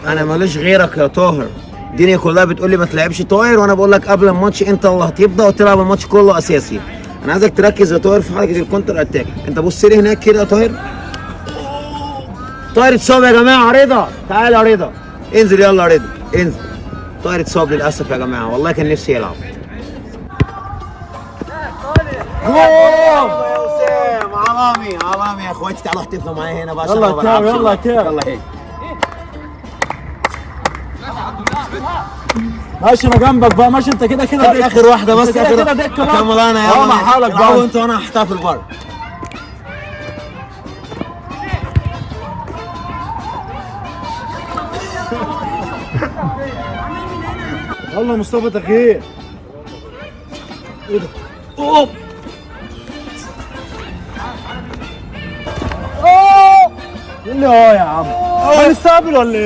انا ماليش غيرك يا طاهر. الدنيا كلها بتقول لي ما تلعبش طاهر، وانا بقول لك قبل الماتش انت اللي هتبدا وتلعب الماتش كله اساسي. انا عايزك تركز يا طاهر في حركه الكونتر اتاك. انت بص لي هناك كده يا طاهر. طاهر اتصاب يا جماعه. رضا تعال يا رضا، انزل يلا يا رضا انزل. طاهر اتصاب للاسف يا جماعه، والله كان نفسي يلعب. جول يا وسام، عالمي عالمي يا اخواتي. تعالوا احتفلوا معايا هنا بقى عشان يلا ما كام، بلعبش. يلا كام. يلا هيك ماشي انا جنبك بقى، ماشي انت كده كده دكة. اخر واحده بس انت كده كده دكة بقى. كمل انا يلا مع حالك بقى. العبوا انت وانا هحتفل بره. يلا مصطفى تخير. ايه ده؟ اوب اللي هو يا عم هنستقبل ولا ايه؟